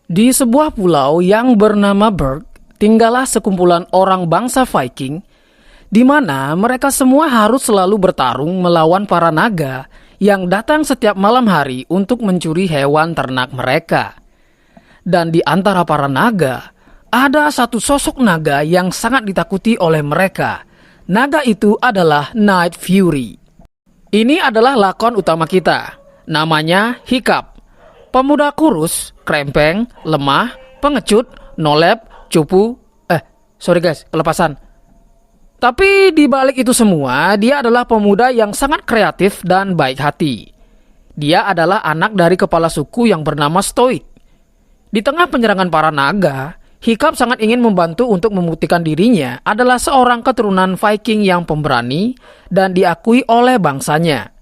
Di sebuah pulau yang bernama Berg, tinggallah sekumpulan orang bangsa Viking, di mana mereka semua harus selalu bertarung melawan para naga yang datang setiap malam hari untuk mencuri hewan ternak mereka. Dan di antara para naga, ada satu sosok naga yang sangat ditakuti oleh mereka. Naga itu adalah Night Fury. Ini adalah lakon utama kita. Namanya Hiccup. Pemuda kurus, krempeng, lemah, pengecut, nolep, cupu. Sorry guys, kelepasan. Tapi di balik itu semua, dia adalah pemuda yang sangat kreatif dan baik hati. Dia adalah anak dari kepala suku yang bernama Stoik. Di tengah penyerangan para naga, Hiccup sangat ingin membantu untuk membuktikan dirinya adalah seorang keturunan Viking yang pemberani dan diakui oleh bangsanya.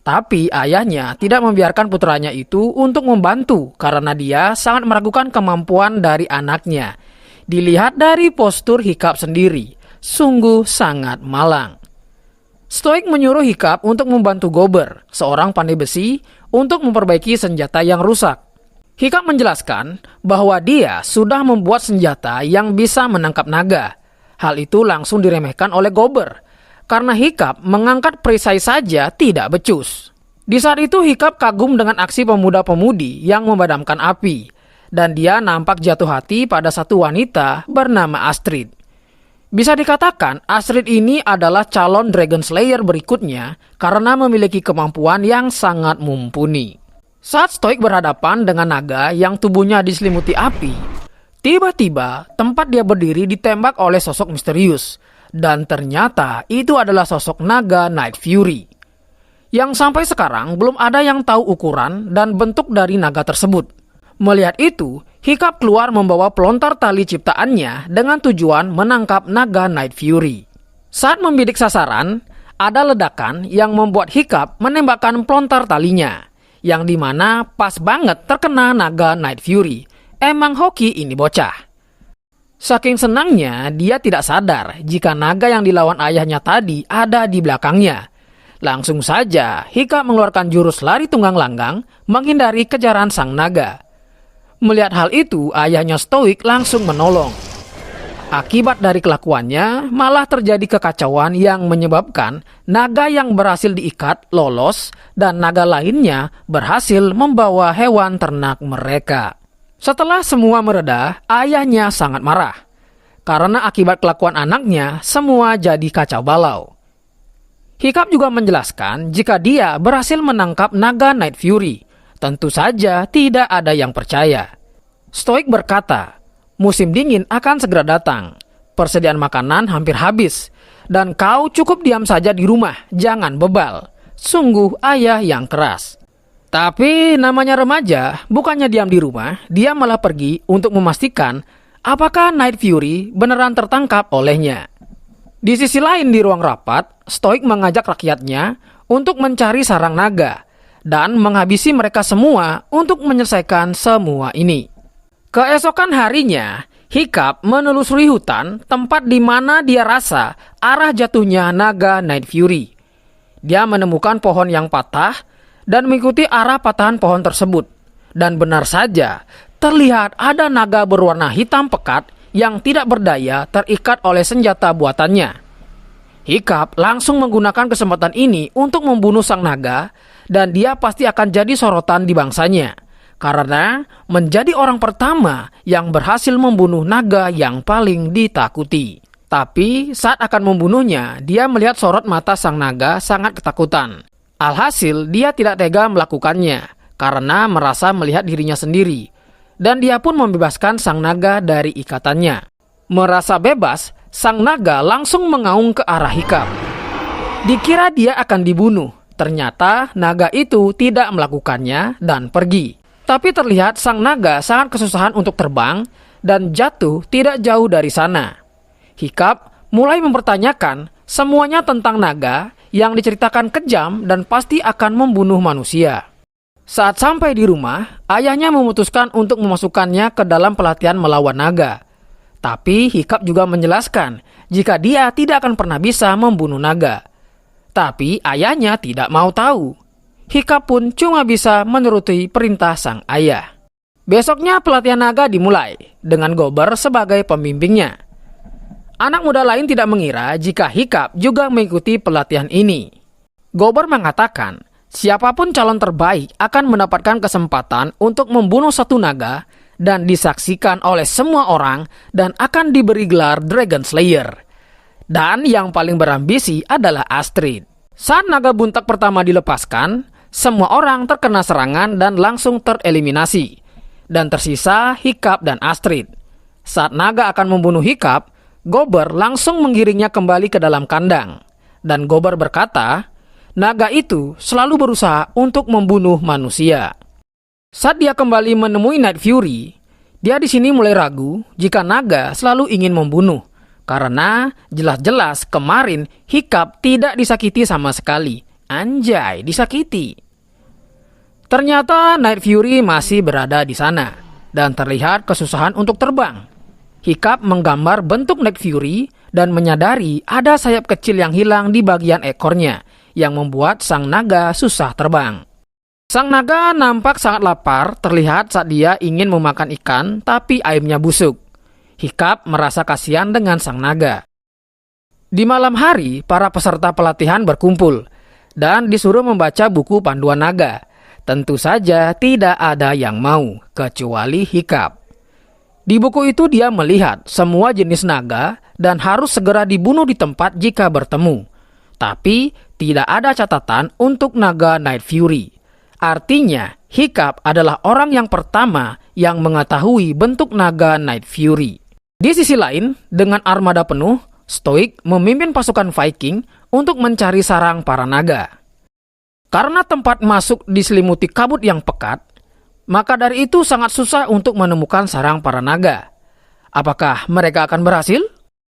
Tapi ayahnya tidak membiarkan putranya itu untuk membantu karena dia sangat meragukan kemampuan dari anaknya. Dilihat dari postur Hiccup sendiri, sungguh sangat malang. Stoik menyuruh Hiccup untuk membantu Gober, seorang pandai besi, untuk memperbaiki senjata yang rusak. Hiccup menjelaskan bahwa dia sudah membuat senjata yang bisa menangkap naga. Hal itu langsung diremehkan oleh Gober, karena Hiccup mengangkat perisai saja tidak becus. Di saat itu Hiccup kagum dengan aksi pemuda-pemudi yang memadamkan api, dan dia nampak jatuh hati pada satu wanita bernama Astrid. Bisa dikatakan Astrid ini adalah calon Dragon Slayer berikutnya karena memiliki kemampuan yang sangat mumpuni. Saat Stoik berhadapan dengan naga yang tubuhnya diselimuti api, tiba-tiba tempat dia berdiri ditembak oleh sosok misterius. Dan ternyata itu adalah sosok naga Night Fury. Yang sampai sekarang belum ada yang tahu ukuran dan bentuk dari naga tersebut. Melihat itu, Hiccup keluar membawa pelontar tali ciptaannya dengan tujuan menangkap naga Night Fury. Saat membidik sasaran, ada ledakan yang membuat Hiccup menembakkan pelontar talinya, yang dimana pas banget terkena naga Night Fury. Emang hoki ini bocah. Saking senangnya, dia tidak sadar jika naga yang dilawan ayahnya tadi ada di belakangnya. Langsung saja, Hiccup mengeluarkan jurus lari tunggang langgang menghindari kejaran sang naga. Melihat hal itu, ayahnya Stoik langsung menolong. Akibat dari kelakuannya, malah terjadi kekacauan yang menyebabkan naga yang berhasil diikat lolos dan naga lainnya berhasil membawa hewan ternak mereka. Setelah semua mereda, ayahnya sangat marah. Karena akibat kelakuan anaknya, semua jadi kacau balau. Hiccup juga menjelaskan jika dia berhasil menangkap naga Night Fury. Tentu saja tidak ada yang percaya. Stoik berkata, musim dingin akan segera datang. Persediaan makanan hampir habis. Dan kau cukup diam saja di rumah, jangan bebal. Sungguh ayah yang keras. Tapi namanya remaja, bukannya diam di rumah, dia malah pergi untuk memastikan apakah Night Fury beneran tertangkap olehnya. Di sisi lain di ruang rapat, Stoik mengajak rakyatnya untuk mencari sarang naga dan menghabisi mereka semua untuk menyelesaikan semua ini. Keesokan harinya, Hiccup menelusuri hutan tempat di mana dia rasa arah jatuhnya naga Night Fury. Dia menemukan pohon yang patah dan mengikuti arah patahan pohon tersebut. Dan benar saja, terlihat ada naga berwarna hitam pekat yang tidak berdaya terikat oleh senjata buatannya. Hiccup langsung menggunakan kesempatan ini untuk membunuh sang naga, dan dia pasti akan jadi sorotan di bangsanya, karena menjadi orang pertama yang berhasil membunuh naga yang paling ditakuti. Tapi saat akan membunuhnya, dia melihat sorot mata sang naga sangat ketakutan. Alhasil, dia tidak tega melakukannya karena merasa melihat dirinya sendiri. Dan dia pun membebaskan sang naga dari ikatannya. Merasa bebas, sang naga langsung mengaung ke arah Hiccup. Dikira dia akan dibunuh. Ternyata naga itu tidak melakukannya dan pergi. Tapi terlihat sang naga sangat kesusahan untuk terbang dan jatuh tidak jauh dari sana. Hiccup mulai mempertanyakan semuanya tentang naga yang diceritakan kejam dan pasti akan membunuh manusia. Saat sampai di rumah, ayahnya memutuskan untuk memasukkannya ke dalam pelatihan melawan naga. Tapi Hiccup juga menjelaskan jika dia tidak akan pernah bisa membunuh naga. Tapi ayahnya tidak mau tahu. Hiccup pun cuma bisa menuruti perintah sang ayah. Besoknya pelatihan naga dimulai dengan Gober sebagai pembimbingnya. Anak muda lain tidak mengira jika Hiccup juga mengikuti pelatihan ini. Gober mengatakan, siapapun calon terbaik akan mendapatkan kesempatan untuk membunuh satu naga dan disaksikan oleh semua orang dan akan diberi gelar Dragon Slayer. Dan yang paling berambisi adalah Astrid. Saat naga buntak pertama dilepaskan, semua orang terkena serangan dan langsung tereliminasi. Dan tersisa Hiccup dan Astrid. Saat naga akan membunuh Hiccup, Gober langsung menggiringnya kembali ke dalam kandang. Dan Gober berkata, naga itu selalu berusaha untuk membunuh manusia. Saat dia kembali menemui Night Fury, dia di sini mulai ragu jika naga selalu ingin membunuh. Karena jelas-jelas kemarin Hiccup tidak disakiti sama sekali. Anjay, disakiti. Ternyata Night Fury masih berada di sana dan terlihat kesusahan untuk terbang. Hiccup menggambar bentuk Night Fury dan menyadari ada sayap kecil yang hilang di bagian ekornya yang membuat sang naga susah terbang. Sang naga nampak sangat lapar terlihat saat dia ingin memakan ikan tapi airnya busuk. Hiccup merasa kasihan dengan sang naga. Di malam hari, para peserta pelatihan berkumpul dan disuruh membaca buku panduan naga. Tentu saja tidak ada yang mau, kecuali Hiccup. Di buku itu dia melihat semua jenis naga dan harus segera dibunuh di tempat jika bertemu. Tapi tidak ada catatan untuk naga Night Fury. Artinya, Hiccup adalah orang yang pertama yang mengetahui bentuk naga Night Fury. Di sisi lain, dengan armada penuh, Stoic memimpin pasukan Viking untuk mencari sarang para naga. Karena tempat masuk diselimuti kabut yang pekat, maka dari itu sangat susah untuk menemukan sarang para naga. Apakah mereka akan berhasil?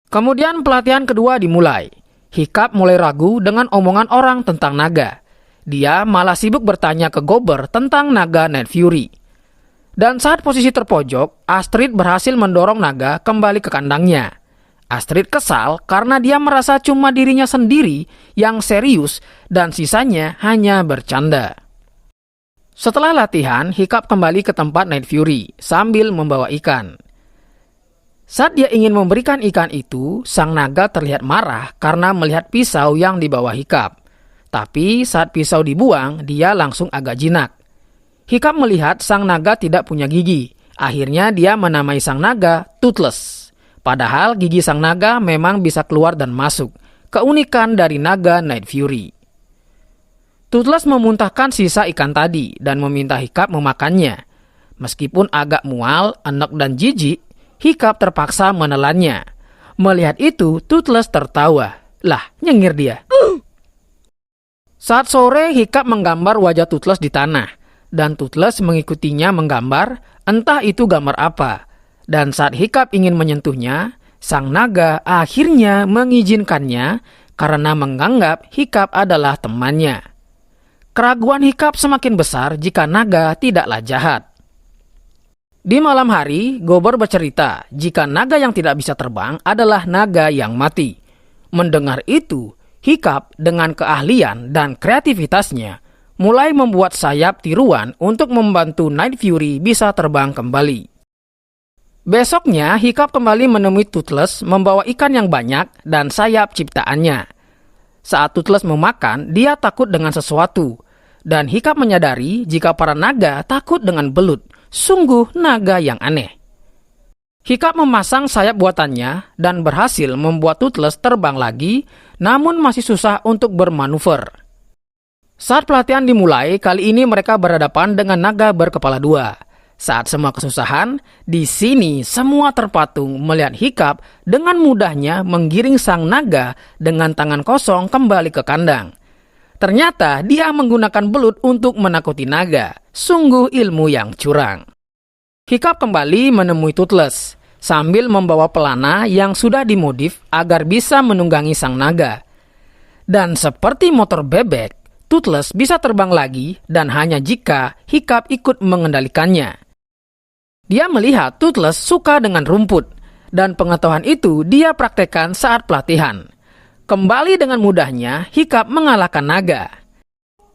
Kemudian pelatihan kedua dimulai. Hiccup mulai ragu dengan omongan orang tentang naga. Dia malah sibuk bertanya ke Gober tentang naga Night Fury. Dan saat posisi terpojok, Astrid berhasil mendorong naga kembali ke kandangnya. Astrid kesal karena dia merasa cuma dirinya sendiri yang serius dan sisanya hanya bercanda. Setelah latihan, Hiccup kembali ke tempat Night Fury sambil membawa ikan. Saat dia ingin memberikan ikan itu, sang naga terlihat marah karena melihat pisau yang dibawa Hiccup. Tapi saat pisau dibuang, dia langsung agak jinak. Hiccup melihat sang naga tidak punya gigi. Akhirnya dia menamai sang naga Toothless. Padahal gigi sang naga memang bisa keluar dan masuk. Keunikan dari naga Night Fury. Toothless memuntahkan sisa ikan tadi dan meminta Hiccup memakannya. Meskipun agak mual, enek dan jijik, Hiccup terpaksa menelannya. Melihat itu, Toothless tertawa. Lah, nyengir dia. Saat sore, Hiccup menggambar wajah Toothless di tanah. Dan Toothless mengikutinya menggambar, entah itu gambar apa. Dan saat Hiccup ingin menyentuhnya, sang naga akhirnya mengizinkannya karena menganggap Hiccup adalah temannya. Keraguan Hiccup semakin besar jika naga tidaklah jahat. Di malam hari, Gober bercerita jika naga yang tidak bisa terbang adalah naga yang mati. Mendengar itu, Hiccup dengan keahlian dan kreativitasnya mulai membuat sayap tiruan untuk membantu Night Fury bisa terbang kembali. Besoknya, Hiccup kembali menemui Toothless membawa ikan yang banyak dan sayap ciptaannya. Saat Toothless memakan, dia takut dengan sesuatu. Dan Hiccup menyadari jika para naga takut dengan belut. Sungguh naga yang aneh. Hiccup memasang sayap buatannya dan berhasil membuat Toothless terbang lagi, namun masih susah untuk bermanuver. Saat pelatihan dimulai, kali ini mereka berhadapan dengan naga berkepala dua. Saat semua kesusahan, di sini semua terpatung melihat Hiccup dengan mudahnya menggiring sang naga dengan tangan kosong kembali ke kandang. Ternyata dia menggunakan belut untuk menakuti naga. Sungguh ilmu yang curang. Hiccup kembali menemui Toothless sambil membawa pelana yang sudah dimodif agar bisa menunggangi sang naga. Dan seperti motor bebek, Toothless bisa terbang lagi dan hanya jika Hiccup ikut mengendalikannya. Dia melihat Toothless suka dengan rumput, dan pengetahuan itu dia praktekkan saat pelatihan. Kembali dengan mudahnya, Hiccup mengalahkan naga.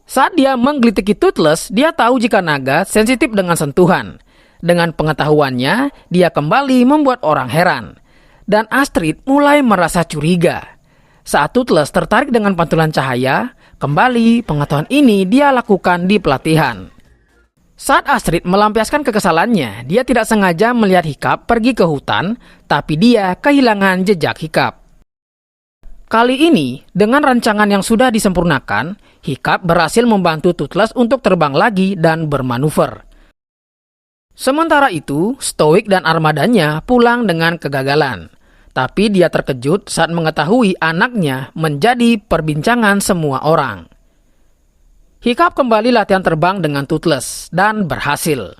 Saat dia menggelitiki Toothless, dia tahu jika naga sensitif dengan sentuhan. Dengan pengetahuannya, dia kembali membuat orang heran. Dan Astrid mulai merasa curiga. Saat Toothless tertarik dengan pantulan cahaya, kembali pengetahuan ini dia lakukan di pelatihan. Saat Astrid melampiaskan kekesalannya, dia tidak sengaja melihat Hiccup pergi ke hutan, tapi dia kehilangan jejak Hiccup. Kali ini, dengan rancangan yang sudah disempurnakan, Hiccup berhasil membantu Toothless untuk terbang lagi dan bermanuver. Sementara itu, Stoic dan armadanya pulang dengan kegagalan. Tapi dia terkejut saat mengetahui anaknya menjadi perbincangan semua orang. Hiccup kembali latihan terbang dengan Toothless dan berhasil.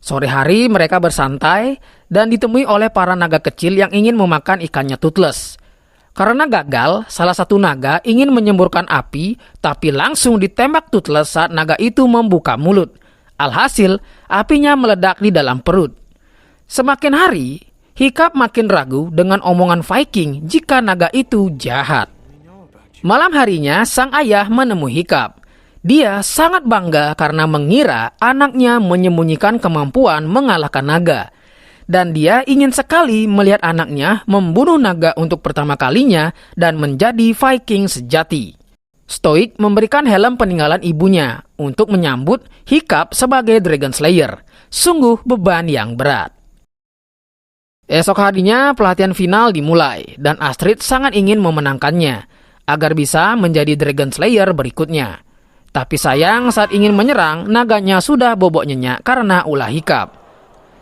Sore hari mereka bersantai dan ditemui oleh para naga kecil yang ingin memakan ikannya Toothless. Karena gagal, salah satu naga ingin menyemburkan api, tapi langsung ditembak Toothless saat naga itu membuka mulut. Alhasil, apinya meledak di dalam perut. Semakin hari, Hiccup makin ragu dengan omongan Viking jika naga itu jahat. Malam harinya, sang ayah menemui Hiccup. Dia sangat bangga karena mengira anaknya menyembunyikan kemampuan mengalahkan naga. Dan dia ingin sekali melihat anaknya membunuh naga untuk pertama kalinya dan menjadi Viking sejati. Stoic memberikan helm peninggalan ibunya untuk menyambut Hiccup sebagai Dragon Slayer. Sungguh beban yang berat. Esok harinya pelatihan final dimulai dan Astrid sangat ingin memenangkannya agar bisa menjadi Dragon Slayer berikutnya. Tapi sayang saat ingin menyerang, naganya sudah bobok nyenyak karena ulah Hiccup.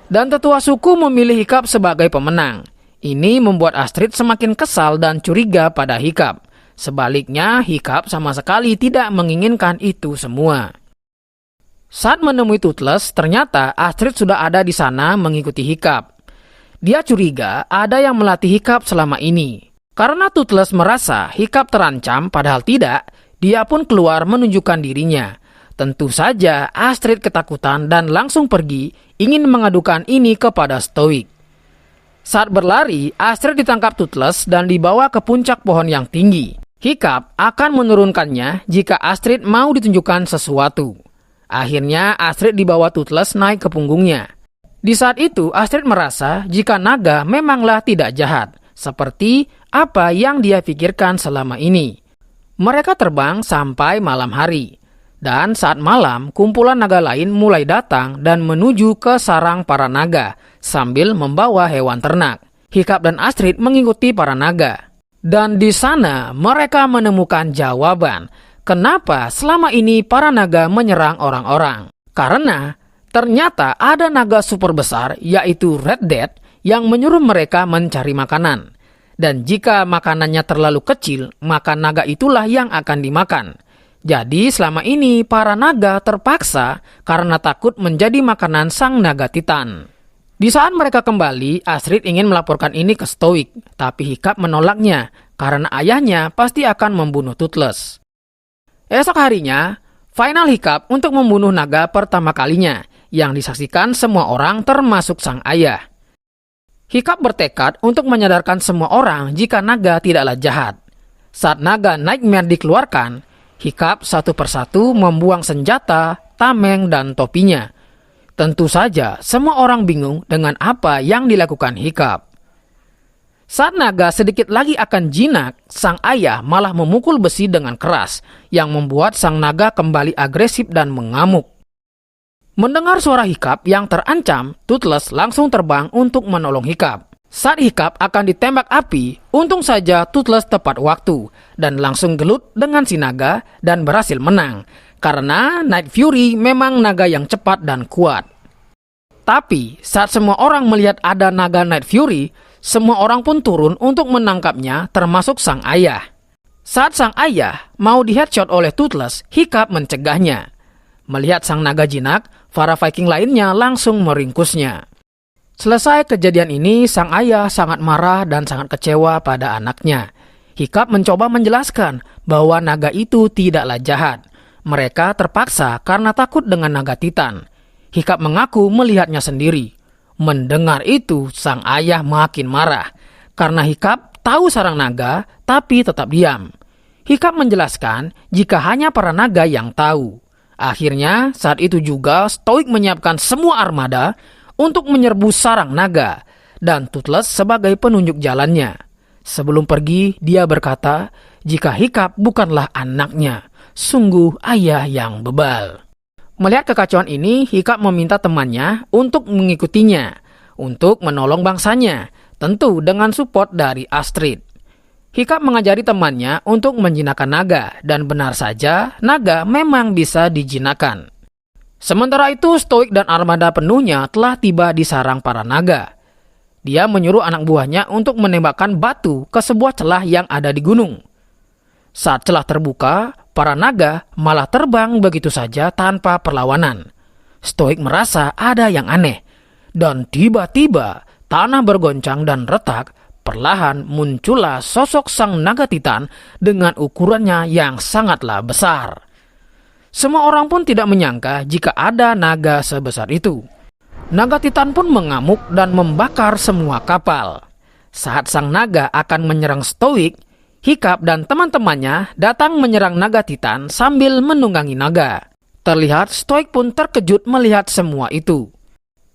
Dan tetua suku memilih Hiccup sebagai pemenang. Ini membuat Astrid semakin kesal dan curiga pada Hiccup. Sebaliknya, Hiccup sama sekali tidak menginginkan itu semua. Saat menemui Toothless, ternyata Astrid sudah ada di sana mengikuti Hiccup. Dia curiga ada yang melatih Hiccup selama ini. Karena Toothless merasa Hiccup terancam padahal tidak, dia pun keluar menunjukkan dirinya. Tentu saja Astrid ketakutan dan langsung pergi ingin mengadukan ini kepada Stoic. Saat berlari, Astrid ditangkap Toothless dan dibawa ke puncak pohon yang tinggi. Hiccup akan menurunkannya jika Astrid mau ditunjukkan sesuatu. Akhirnya Astrid dibawa Toothless naik ke punggungnya. Di saat itu Astrid merasa jika naga memanglah tidak jahat, seperti apa yang dia pikirkan selama ini. Mereka terbang sampai malam hari. Dan saat malam, kumpulan naga lain mulai datang dan menuju ke sarang para naga sambil membawa hewan ternak. Hiccup dan Astrid mengikuti para naga. Dan di sana mereka menemukan jawaban kenapa selama ini para naga menyerang orang-orang. Karena ternyata ada naga super besar yaitu Red Death yang menyuruh mereka mencari makanan. Dan jika makanannya terlalu kecil, maka naga itulah yang akan dimakan. Jadi selama ini para naga terpaksa karena takut menjadi makanan sang naga Titan. Di saat mereka kembali, Astrid ingin melaporkan ini ke Stoic, tapi Hiccup menolaknya karena ayahnya pasti akan membunuh Toothless. Esok harinya, final Hiccup untuk membunuh naga pertama kalinya, yang disaksikan semua orang termasuk sang ayah. Hiccup bertekad untuk menyadarkan semua orang jika naga tidaklah jahat. Saat naga Nightmare dikeluarkan, Hiccup satu persatu membuang senjata, tameng, dan topinya. Tentu saja semua orang bingung dengan apa yang dilakukan Hiccup. Saat naga sedikit lagi akan jinak, sang ayah malah memukul besi dengan keras yang membuat sang naga kembali agresif dan mengamuk. Mendengar suara Hiccup yang terancam, Toothless langsung terbang untuk menolong Hiccup. Saat Hiccup akan ditembak api, untung saja Toothless tepat waktu dan langsung gelut dengan si naga dan berhasil menang. Karena Night Fury memang naga yang cepat dan kuat. Tapi saat semua orang melihat ada naga Night Fury, semua orang pun turun untuk menangkapnya termasuk sang ayah. Saat sang ayah mau di-headshot oleh Toothless, Hiccup mencegahnya. Melihat sang naga jinak, para Viking lainnya langsung meringkusnya. Selesai kejadian ini, sang ayah sangat marah dan sangat kecewa pada anaknya. Hiccup mencoba menjelaskan bahwa naga itu tidaklah jahat. Mereka terpaksa karena takut dengan naga Titan. Hiccup mengaku melihatnya sendiri. Mendengar itu, sang ayah makin marah. Karena Hiccup tahu sarang naga, tapi tetap diam. Hiccup menjelaskan jika hanya para naga yang tahu. Akhirnya, saat itu juga Stoic menyiapkan semua armada untuk menyerbu sarang naga, dan Toothless sebagai penunjuk jalannya. Sebelum pergi, dia berkata, jika Hiccup bukanlah anaknya, sungguh ayah yang bebal. Melihat kekacauan ini, Hiccup meminta temannya untuk mengikutinya, untuk menolong bangsanya, tentu dengan support dari Astrid. Hiccup mengajari temannya untuk menjinakkan naga, dan benar saja, naga memang bisa dijinakkan. Sementara itu, Stoik dan armada penuhnya telah tiba di sarang para naga. Dia menyuruh anak buahnya untuk menembakkan batu ke sebuah celah yang ada di gunung. Saat celah terbuka, para naga malah terbang begitu saja tanpa perlawanan. Stoik merasa ada yang aneh, dan tiba-tiba tanah bergoncang dan retak. Perlahan muncullah sosok sang naga titan dengan ukurannya yang sangatlah besar. Semua orang pun tidak menyangka jika ada naga sebesar itu. Naga titan pun mengamuk dan membakar semua kapal. Saat sang naga akan menyerang Stoik, Hiccup dan teman-temannya datang menyerang naga titan sambil menunggangi naga. Terlihat Stoik pun terkejut melihat semua itu.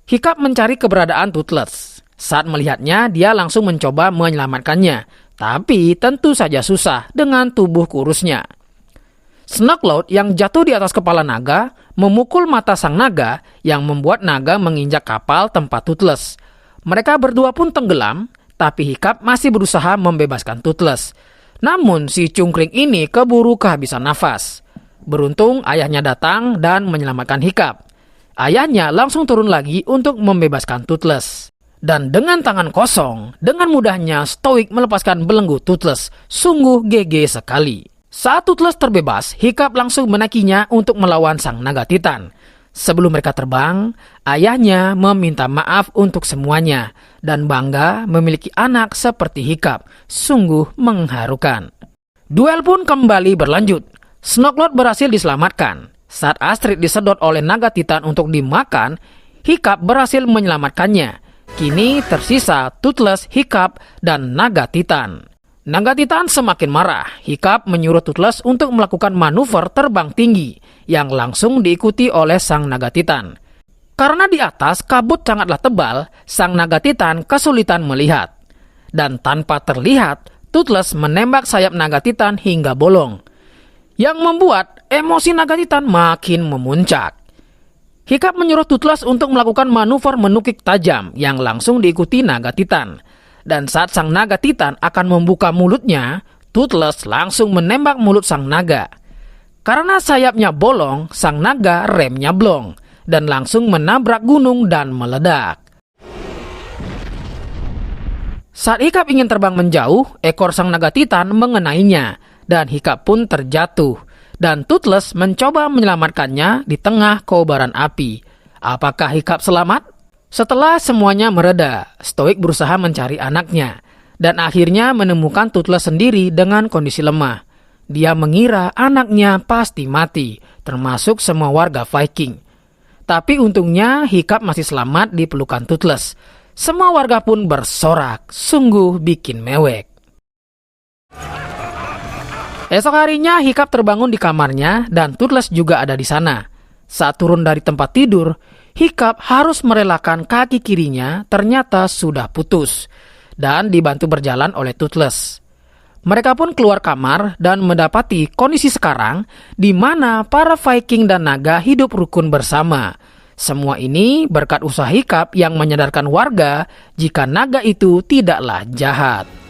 Hiccup mencari keberadaan Toothless. Saat melihatnya, dia langsung mencoba menyelamatkannya, tapi tentu saja susah dengan tubuh kurusnya. Snarkloud yang jatuh di atas kepala naga memukul mata sang naga yang membuat naga menginjak kapal tempat Toothless. Mereka berdua pun tenggelam, tapi Hiccup masih berusaha membebaskan Toothless. Namun si cungkring ini keburu kehabisan nafas. Beruntung ayahnya datang dan menyelamatkan Hiccup. Ayahnya langsung turun lagi untuk membebaskan Toothless. Dan dengan tangan kosong, dengan mudahnya Stoik melepaskan belenggu Toothless. Sungguh GG sekali. Saat Toothless terbebas, Hiccup langsung menaikinya untuk melawan sang naga titan. Sebelum mereka terbang, ayahnya meminta maaf untuk semuanya dan bangga memiliki anak seperti Hiccup. Sungguh mengharukan. Duel pun kembali berlanjut. Snarkloud berhasil diselamatkan. Saat Astrid disedot oleh naga titan untuk dimakan, Hiccup berhasil menyelamatkannya. Kini tersisa Toothless, Hiccup, dan naga titan. Naga titan semakin marah. Hiccup menyuruh Toothless untuk melakukan manuver terbang tinggi yang langsung diikuti oleh sang naga titan. Karena di atas kabut sangatlah tebal, sang naga titan kesulitan melihat. Dan tanpa terlihat, Toothless menembak sayap naga titan hingga bolong, yang membuat emosi naga titan makin memuncak. Hiccup menyuruh Toothless untuk melakukan manuver menukik tajam yang langsung diikuti naga titan. Dan saat sang naga titan akan membuka mulutnya, Toothless langsung menembak mulut sang naga. Karena sayapnya bolong, sang naga remnya blong dan langsung menabrak gunung dan meledak. Saat Hiccup ingin terbang menjauh, ekor sang naga titan mengenainya dan Hiccup pun terjatuh. Dan Toothless mencoba menyelamatkannya di tengah kobaran api. Apakah Hiccup selamat? Setelah semuanya mereda, Stoik berusaha mencari anaknya. Dan akhirnya menemukan Toothless sendiri dengan kondisi lemah. Dia mengira anaknya pasti mati, termasuk semua warga Viking. Tapi untungnya Hiccup masih selamat di pelukan Toothless. Semua warga pun bersorak, sungguh bikin mewek. Esok harinya Hiccup terbangun di kamarnya dan Toothless juga ada di sana. Saat turun dari tempat tidur, Hiccup harus merelakan kaki kirinya ternyata sudah putus dan dibantu berjalan oleh Toothless. Mereka pun keluar kamar dan mendapati kondisi sekarang di mana para Viking dan naga hidup rukun bersama. Semua ini berkat usaha Hiccup yang menyadarkan warga jika naga itu tidaklah jahat.